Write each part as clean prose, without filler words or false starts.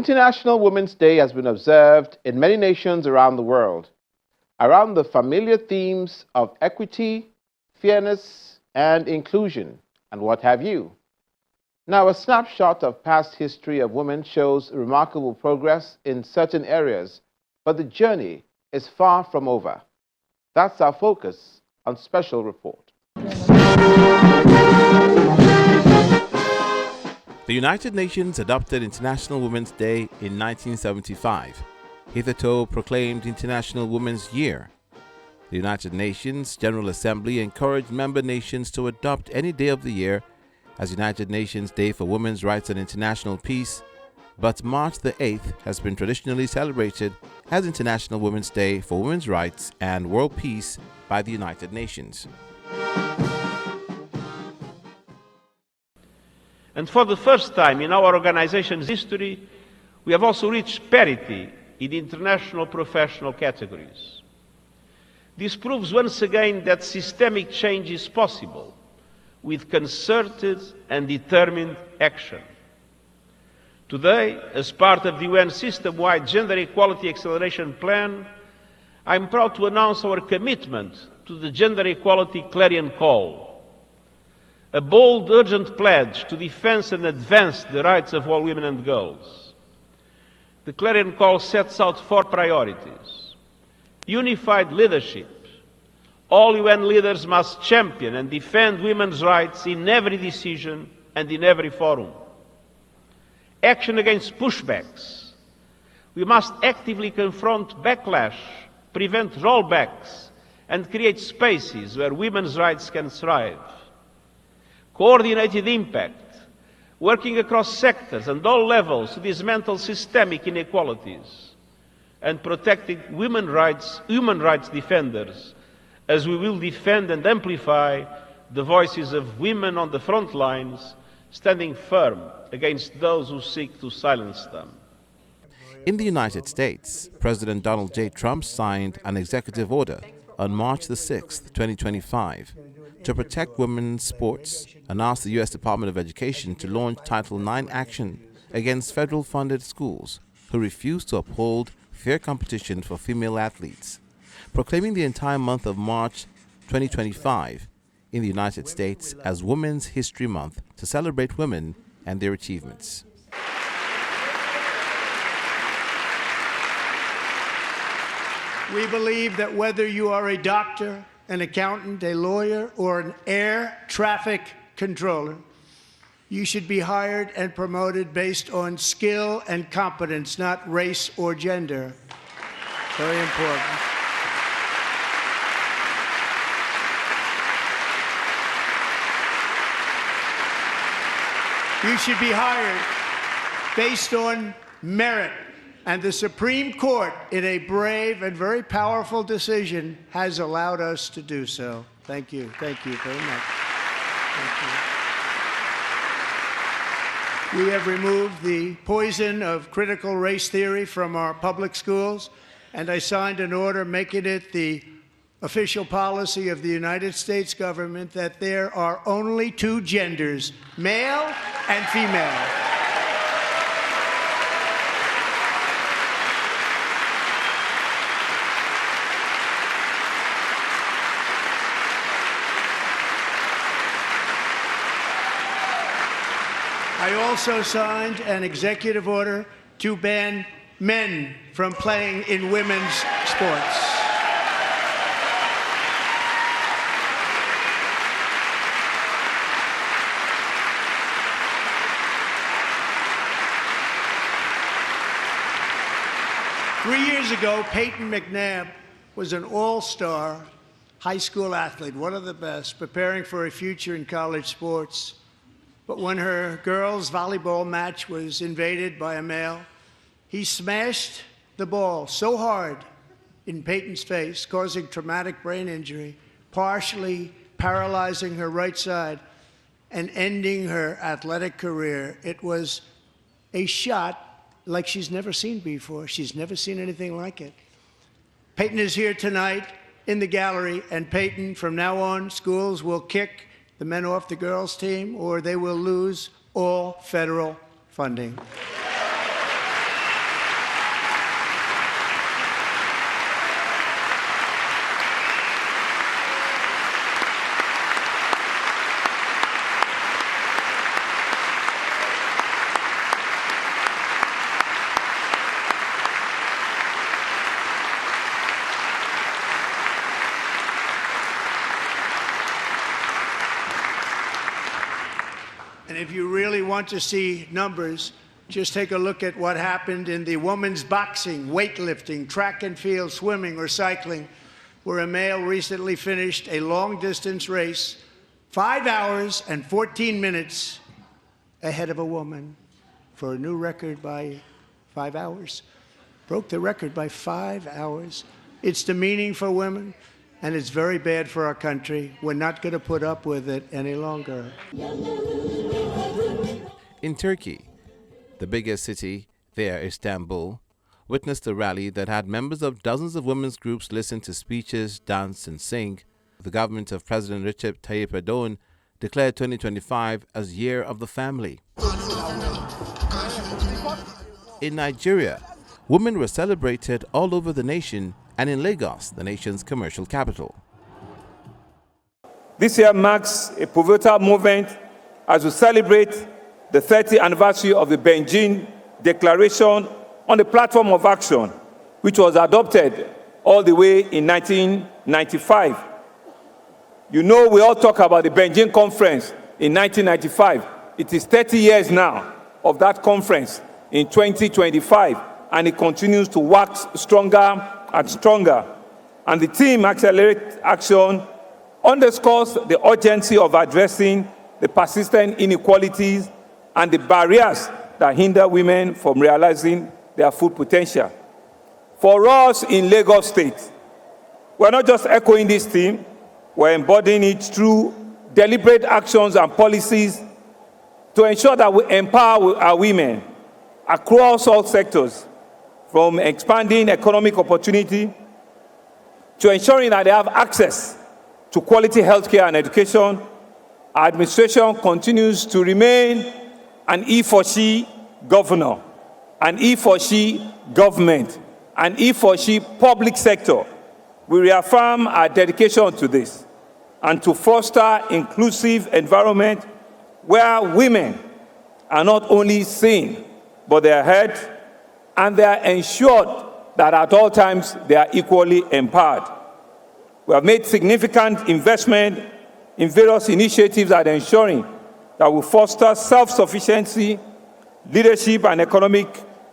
International Women's Day has been observed in many nations around the world, around the familiar themes of equity, fairness, and inclusion, and what have you. Now, a snapshot of past history of women shows remarkable progress in certain areas, but the journey is far from over. That's our focus on Special Report. The United Nations adopted International Women's Day in 1975, hitherto proclaimed International Women's Year. The United Nations General Assembly encouraged member nations to adopt any day of the year as United Nations Day for Women's Rights and International Peace, but March the 8th has been traditionally celebrated as International Women's Day for Women's Rights and World Peace by the United Nations. And for the first time in our organization's history, we have also reached parity in international professional categories. This proves once again that systemic change is possible with concerted and determined action. Today, as part of the UN system-wide Gender Equality Acceleration Plan, I am proud to announce our commitment to the Gender Equality Clarion Call, a bold, urgent pledge to defend and advance the rights of all women and girls. The Clarion Call sets out 4 priorities. Unified leadership. All UN leaders must champion and defend women's rights in every decision and in every forum. Action against pushbacks. We must actively confront backlash, prevent rollbacks, and create spaces where women's rights can thrive. Coordinated impact, working across sectors and all levels to dismantle systemic inequalities, and protecting human rights defenders, as we will defend and amplify the voices of women on the front lines, standing firm against those who seek to silence them. In the United States, President Donald J. Trump signed an executive order on March the 6th, 2025, to protect women's sports and asked the U.S. Department of Education to launch Title IX action against federal-funded schools who refuse to uphold fair competition for female athletes, proclaiming the entire month of March 2025 in the United States as Women's History Month to celebrate women and their achievements. We believe that whether you are a doctor, an accountant, a lawyer, or an air traffic controller, you should be hired and promoted based on skill and competence, not race or gender. Very important. You should be hired based on merit. And the Supreme Court, in a brave and very powerful decision, has allowed us to do so. Thank you. Thank you very much. Thank you. We have removed the poison of critical race theory from our public schools, and I signed an order making it the official policy of the United States government that there are only 2 genders, male and female. I also signed an executive order to ban men from playing in women's sports. Three years ago, Peyton McNabb was an all-star high school athlete, one of the best, preparing for a future in college sports. But when her girls' volleyball match was invaded by a male, he smashed the ball so hard in Peyton's face, causing traumatic brain injury, partially paralyzing her right side and ending her athletic career. It was a shot like she's never seen before. She's never seen anything like it. Peyton is here tonight in the gallery, and Peyton, from now on, schools will kick the men off the girls' team, or they will lose all federal funding. if you really want to see numbers, just take a look at what happened in the women's boxing, weightlifting, track and field, swimming, or cycling, where a male recently finished a long-distance race 5 hours and 14 minutes ahead of a woman for a new record by 5 hours. Broke the record by 5 hours. It's demeaning for women, and it's very bad for our country. We're not going to put up with it any longer. In Turkey, the biggest city there, Istanbul, witnessed a rally that had members of dozens of women's groups listen to speeches, dance, and sing. The government of President Recep Tayyip Erdogan declared 2025 as Year of the Family. In Nigeria, women were celebrated all over the nation and in Lagos, the nation's commercial capital. This year marks a pivotal moment as we celebrate the 30th anniversary of the Beijing Declaration on the Platform of Action, which was adopted all the way in 1995. You know, we all talk about the Beijing Conference in 1995. It is 30 years now of that conference in 2025, and it continues to wax stronger and stronger. And the theme, Accelerate Action, underscores the urgency of addressing the persistent inequalities and the barriers that hinder women from realizing their full potential. For us in Lagos State, we're not just echoing this theme, we're embodying it through deliberate actions and policies to ensure that we empower our women across all sectors, from expanding economic opportunity to ensuring that they have access to quality healthcare and education. Our administration continues to remain an E-for-she governor, an E-for-she government, an E-for-she public sector. We reaffirm our dedication to this and to foster inclusive environment where women are not only seen, but they are heard, and they are ensured that at all times they are equally empowered. We have made significant investment in various initiatives that are ensuring that we foster self-sufficiency, leadership, and economic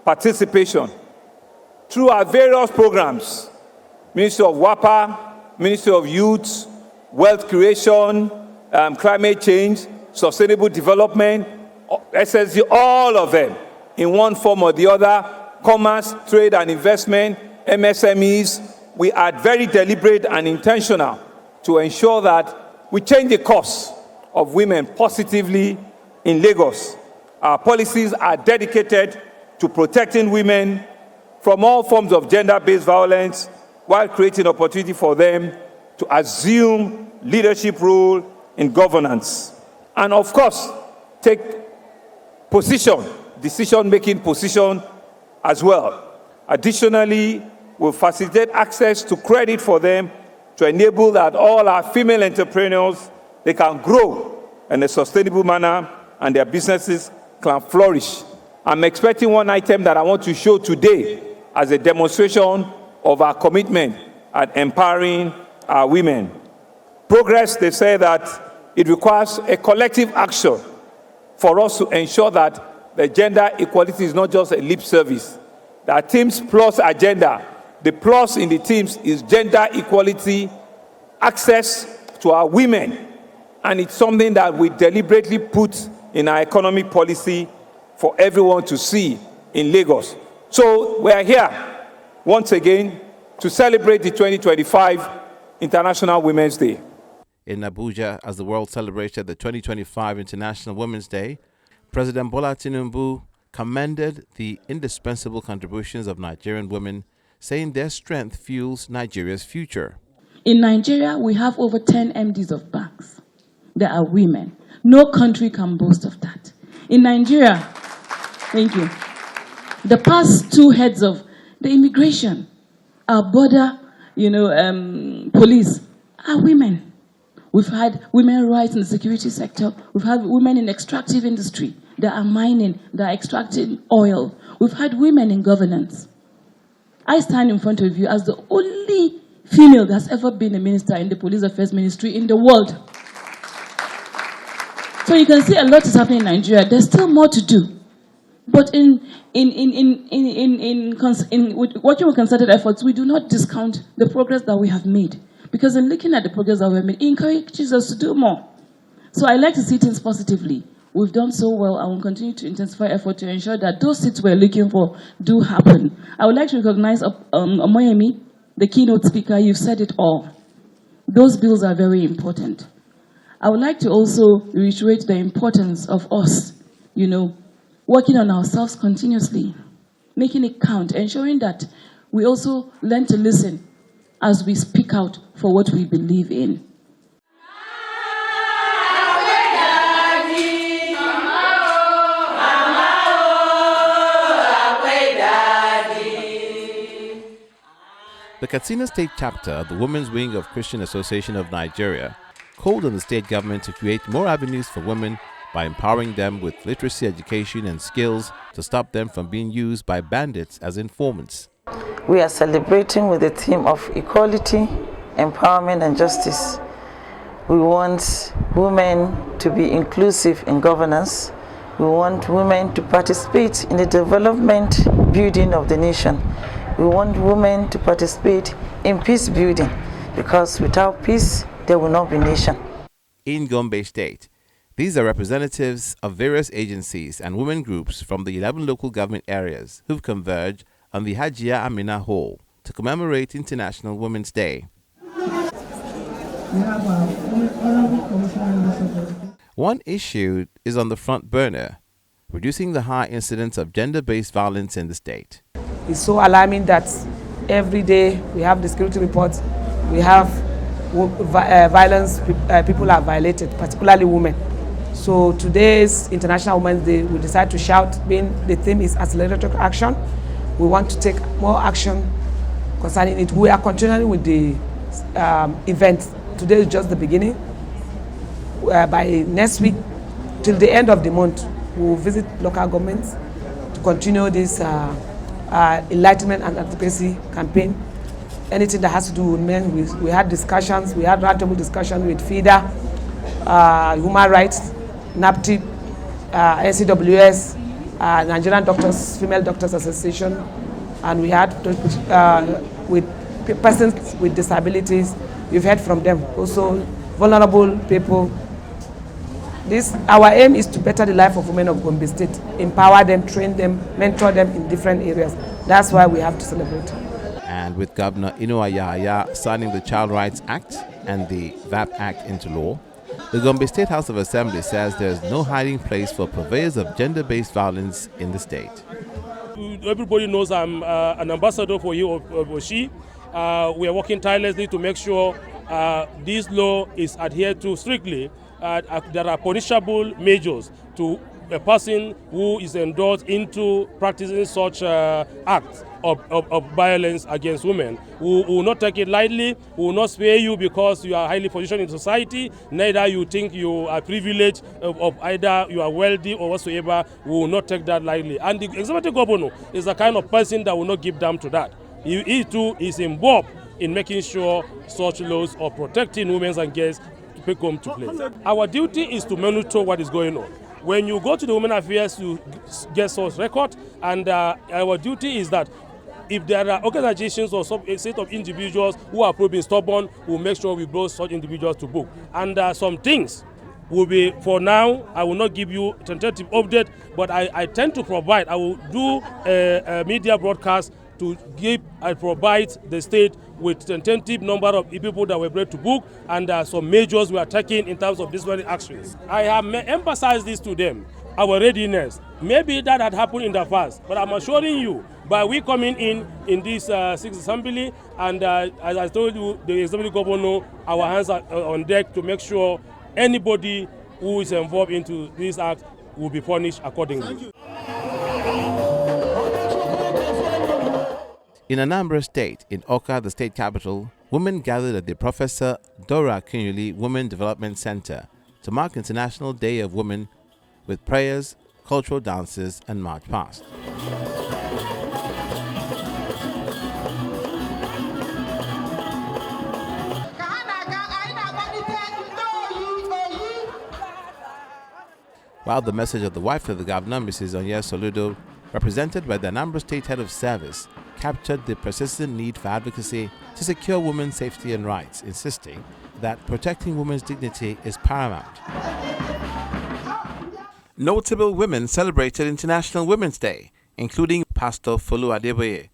participation through our various programs: Ministry of WAPA, Ministry of Youth, Wealth Creation, Climate Change, Sustainable Development, SSD, all of them in one form or the other, commerce, trade and investment, MSMEs. We are very deliberate and intentional to ensure that we change the course of women positively in Lagos. Our policies are dedicated to protecting women from all forms of gender-based violence while creating opportunity for them to assume leadership role in governance. And of course, take position, decision-making position as well. Additionally, we'll facilitate access to credit for them to enable that all our female entrepreneurs, they can grow in a sustainable manner and their businesses can flourish. I'm expecting one item that I want to show today as a demonstration of our commitment at empowering our women. Progress, they say that it requires a collective action for us to ensure that the gender equality is not just a lip service. That Teams Plus agenda, the plus in the teams is gender equality, access to our women, and it's something that we deliberately put in our economic policy for everyone to see in Lagos. So we are here once again to celebrate the 2025 International Women's Day. In Abuja, as the world celebrated the 2025 International Women's Day, President Bola Tinubu commended the indispensable contributions of Nigerian women, saying their strength fuels Nigeria's future. In Nigeria, we have over 10 MDs of banks that are women. No country can boast of that. In Nigeria, thank you, the past two heads of the immigration, our border, police are women. We've had women's rights in the security sector. We've had women in extractive industry that are mining, that are extracting oil. We've had women in governance. I stand in front of you as the only female that's ever been a minister in the Police Affairs Ministry in the world. So you can see a lot is happening in Nigeria. There's still more to do. But in working with concerted efforts, we do not discount the progress that we have made. Because in looking at the progress that we have made, it encourages us to do more. So I like to see things positively. We've done so well and will continue to intensify effort to ensure that those seats we're looking for do happen. I would like to recognize Omoyemi, the keynote speaker. You've said it all. Those bills are very important. I would like to also reiterate the importance of us, working on ourselves continuously, making it count, ensuring that we also learn to listen as we speak out for what we believe in. The Katsina State Chapter of the Women's Wing of Christian Association of Nigeria called on the state government to create more avenues for women by empowering them with literacy education and skills to stop them from being used by bandits as informants. We are celebrating with the theme of equality, empowerment, and justice. We want women to be inclusive in governance. We want women to participate in the development building of the nation. We want women to participate in peace building, because without peace, there will not be nation. In Gombe State, these are representatives of various agencies and women groups from the 11 local government areas who've converged on the Hajia Amina Hall to commemorate International Women's Day. One issue is on the front burner: reducing the high incidence of gender-based violence in the state. It's so alarming that every day we have the security reports, we have violence, people are violated, particularly women. So today's International Women's Day, we decided to shout, being the theme is accelerated action. We want to take more action concerning it. We are continuing with the event. Today is just the beginning. By next week, till the end of the month, we will visit local governments to continue this enlightenment and advocacy campaign. Anything that has to do with men, we had discussions, we had roundtable discussion with FIDA, Human Rights, NAPTIP, NCWS, Nigerian Doctors, Female Doctors Association, and we had with persons with disabilities. You've heard from them, also vulnerable people. Our aim is to better the life of women of Gombe State, empower them, train them, mentor them in different areas. That's why we have to celebrate. And with Governor Inuwa Yahaya signing the Child Rights Act and the VAP Act into law, the Gombe State House of Assembly says there is no hiding place for purveyors of gender-based violence in the state. Everybody knows I'm an ambassador for he or she. We are working tirelessly to make sure this law is adhered to strictly. There are punishable measures to a person who is endorsed into practicing such acts of violence against women. We will not take it lightly. We will not spare you because you are highly positioned in society. Neither you think you are privileged of either you are wealthy or whatsoever. We will not take that lightly. And the executive governor is the kind of person that will not give down to that. He too is involved in making sure such laws of protecting women and girls come to place. Our duty is to monitor what is going on. When you go to the Women Affairs, you get source record, and our duty is that if there are organizations or a set of individuals who are proving stubborn, we'll make sure we bring such individuals to book. And some things will be, for now, I will not give you a tentative update, but I tend to provide, I will do a media broadcast to give and provide the state with a tentative number of people that were brought to book and some measures we are taking in terms of disciplinary actions. I have emphasized this to them, our readiness. Maybe that had happened in the past, but I'm assuring you, by we coming in this Sixth Assembly, and as I told you, the Assembly Governor, our hands are on deck to make sure anybody who is involved into this act will be punished accordingly. In Anambra State, in Oka, the state capital, women gathered at the Professor Dora Akinyuli Women Development Center to mark International Day of Women with prayers, cultural dances, and march past. while the message of the wife of the governor, Mrs. Onye Soludo, represented by the Anambra State Head of Service, captured the persistent need for advocacy to secure women's safety and rights, insisting that protecting women's dignity is paramount. Notable women celebrated International Women's Day, including Pastor Folu Adeboye,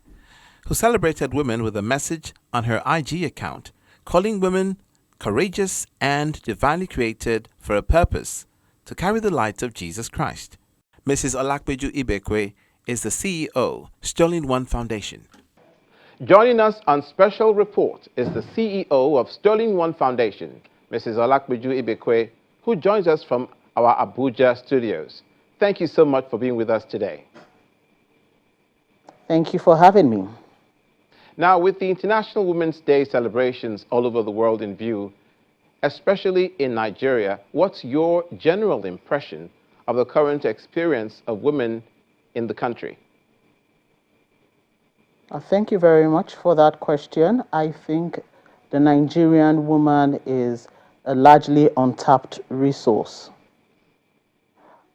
who celebrated women with a message on her IG account, calling women courageous and divinely created for a purpose, to carry the light of Jesus Christ. Mrs. Olakpeju Ibekwe is the CEO, Sterling One Foundation. Joining us on Special Report is the CEO of Sterling One Foundation, Mrs. Olakpeju Ibekwe, who joins us from our Abuja studios. Thank you so much for being with us today. Thank you for having me. Now, with the International Women's Day celebrations all over the world in view, especially in Nigeria, what's your general impression of the current experience of women in the country? Thank you very much for that question. I think the Nigerian woman is a largely untapped resource.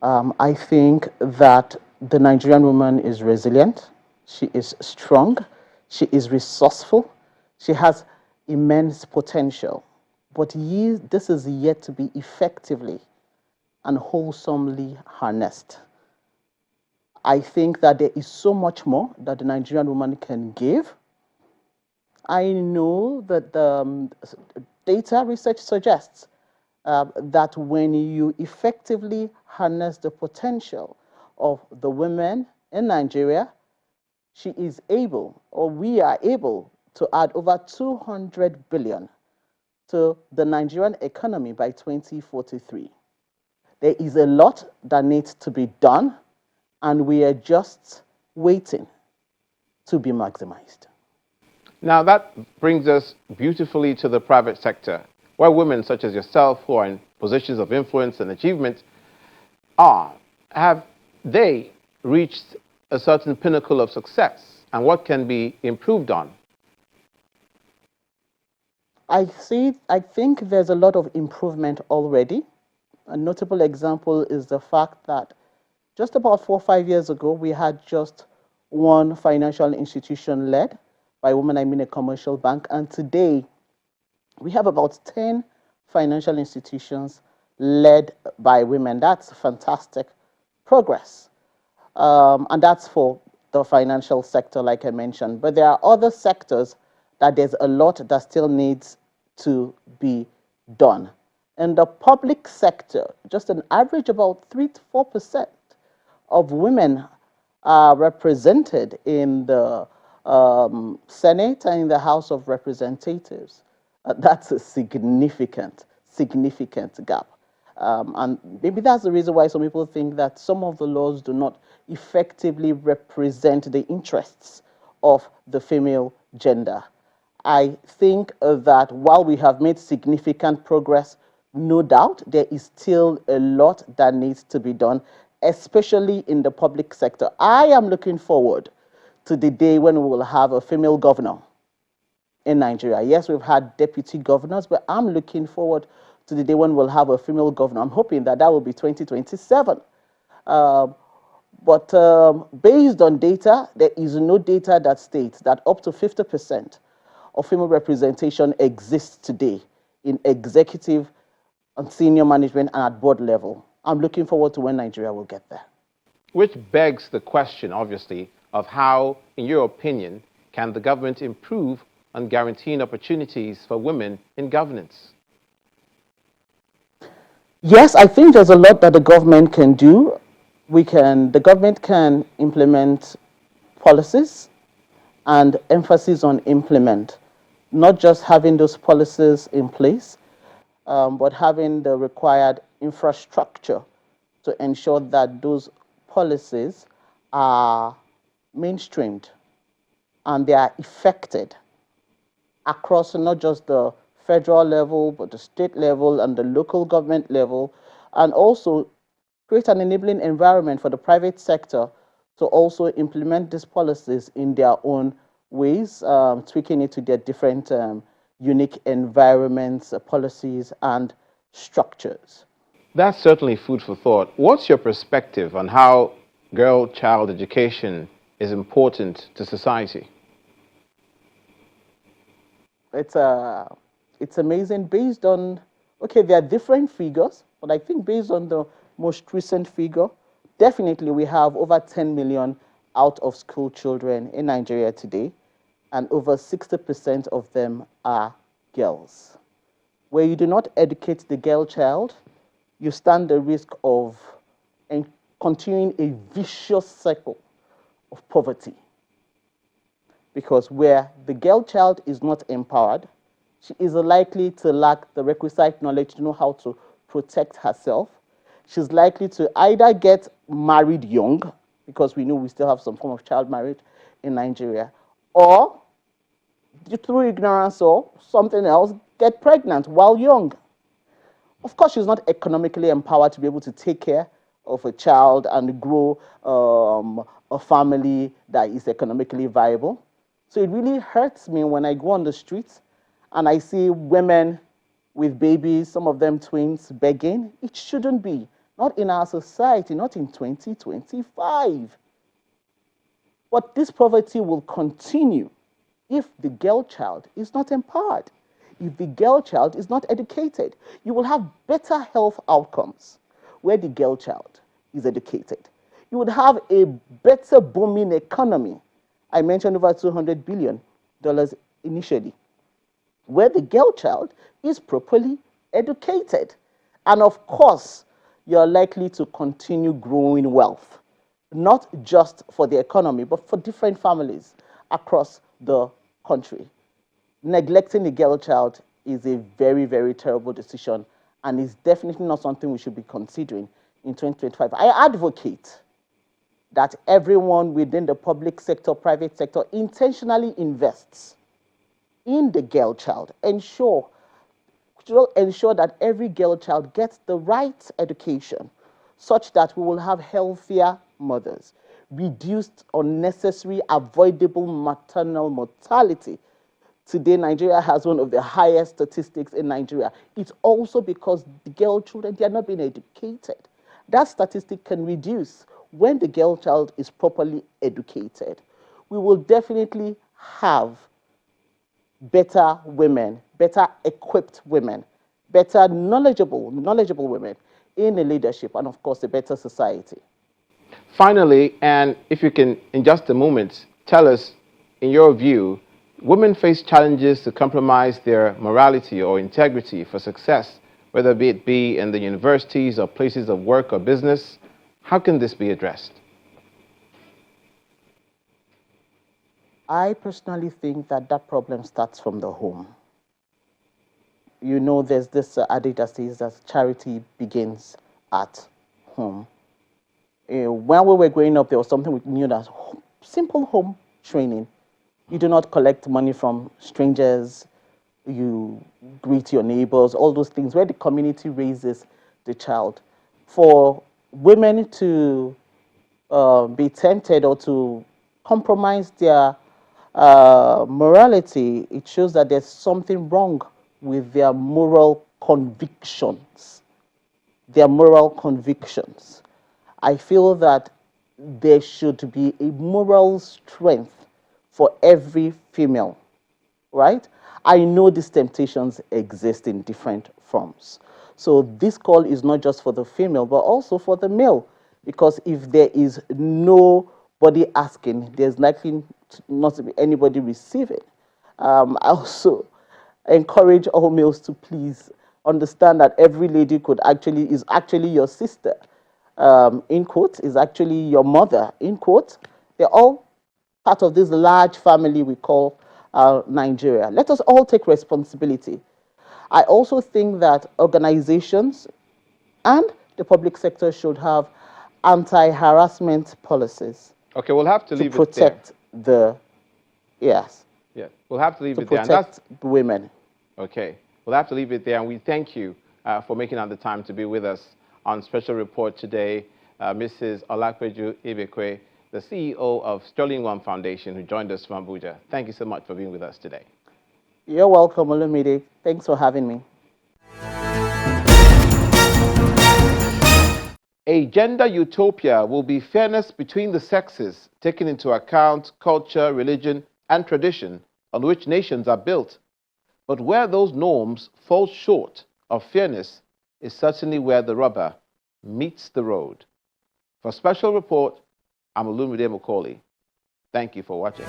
I think that the Nigerian woman is resilient, she is strong, she is resourceful, she has immense potential. But this is yet to be effectively and wholesomely harnessed. I think that there is so much more that the Nigerian woman can give. I know that the data research suggests that when you effectively harness the potential of the women in Nigeria, she is able, or we are able, to add over 200 billion to the Nigerian economy by 2043. There is a lot that needs to be done, and we are just waiting to be maximized. Now that brings us beautifully to the private sector, where women such as yourself, who are in positions of influence and achievement, have they reached a certain pinnacle of success, and what can be improved on? I think there's a lot of improvement already. A notable example is the fact that just about 4 or 5 years ago, we had just one financial institution led by women, I mean a commercial bank, and today we have about 10 financial institutions led by women. That's fantastic progress. And that's for the financial sector, like I mentioned. But there are other sectors that there's a lot that still needs to be done. In the public sector, just an average about 3 to 4% of women are represented in the Senate and in the House of Representatives. That's a significant gap. And maybe that's the reason why some people think that some of the laws do not effectively represent the interests of the female gender. I think that while we have made significant progress, no doubt there is still a lot that needs to be done, especially in the public sector. I am looking forward to the day when we will have a female governor in Nigeria. Yes, we've had deputy governors, but I'm looking forward to the day when we'll have a female governor. I'm hoping that will be 2027. But based on data, there is no data that states that up to 50% of female representation exists today in executive and senior management and at board level. I'm looking forward to when Nigeria will get there. Which begs the question, obviously, of how, in your opinion, can the government improve on guaranteeing opportunities for women in governance? Yes, I think there's a lot that the government can do. The government can implement policies and emphasis on implement, not just having those policies in place, but having the required infrastructure to ensure that those policies are mainstreamed and they are effected across not just the federal level, but the state level and the local government level, and also create an enabling environment for the private sector to also implement these policies in their own ways, tweaking it to their different unique environments, policies, and structures. That's certainly food for thought. What's your perspective on how girl-child education is important to society? It's amazing based on, okay, there are different figures, but I think based on the most recent figure, definitely we have over 10 million out-of-school children in Nigeria today, and over 60% of them are girls. Where you do not educate the girl child, you stand the risk of continuing a vicious cycle of poverty. Because where the girl child is not empowered, she is likely to lack the requisite knowledge to know how to protect herself. She's likely to either get married young, because we know we still have some form of child marriage in Nigeria, or through ignorance or something else, get pregnant while young. Of course, she's not economically empowered to be able to take care of a child and grow a family that is economically viable. So it really hurts me when I go on the streets and I see women with babies, some of them twins, begging. It shouldn't be. Not in our society, not in 2025. But this poverty will continue if the girl child is not empowered, if the girl child is not educated. You will have better health outcomes where the girl child is educated. You would have a better booming economy. I mentioned over $200 billion initially, where the girl child is properly educated. And of course, you're likely to continue growing wealth, not just for the economy, but for different families across the country. Neglecting the girl child is a very, very terrible decision, and is definitely not something we should be considering in 2025. I advocate that everyone within the public sector, private sector, intentionally invests in the girl child. Ensure that every girl child gets the right education, such that we will have healthier mothers, reduced unnecessary, avoidable maternal mortality. Today, Nigeria has one of the highest statistics in Nigeria. It's also because the girl children, they are not being educated. That statistic can reduce when the girl child is properly educated. We will definitely have better women, better equipped women, better knowledgeable women in the leadership, and of course, a better society. Finally, and if you can, in just a moment, tell us, in your view, women face challenges to compromise their morality or integrity for success, whether it be in the universities or places of work or business. How can this be addressed? I personally think that problem starts from the home. You know, there's this adage that says that charity begins at home. When we were growing up, there was something we knew that simple home training. You do not collect money from strangers. You greet your neighbors, all those things where the community raises the child. For women to be tempted or to compromise their morality, it shows that there's something wrong with their moral convictions. I feel that there should be a moral strength for every female, right? I know these temptations exist in different forms. So this call is not just for the female, but also for the male. Because if there is nobody asking, there's likely not to be anybody receiving. I also encourage all males to please understand that every lady is actually your sister. In quote, is actually your mother, in quote. They're all part of this large family we call Nigeria. Let us all take responsibility. I also think that organizations and the public sector should have anti-harassment policies. Okay, we'll have to leave it there. To protect we'll have to leave it there. To protect women. Okay, we'll have to leave it there, and we thank you for making out the time to be with us on Special Report today, Mrs. Olakpeju Ibekwe, the CEO of Sterling One Foundation, who joined us from Abuja. Thank you so much for being with us today. You're welcome, Olumide. Thanks for having me. A gender utopia will be fairness between the sexes, taking into account culture, religion, and tradition on which nations are built. But where those norms fall short of fairness is certainly where the rubber meets the road. For Special Report, I'm Olumide Macaulay. Thank you for watching.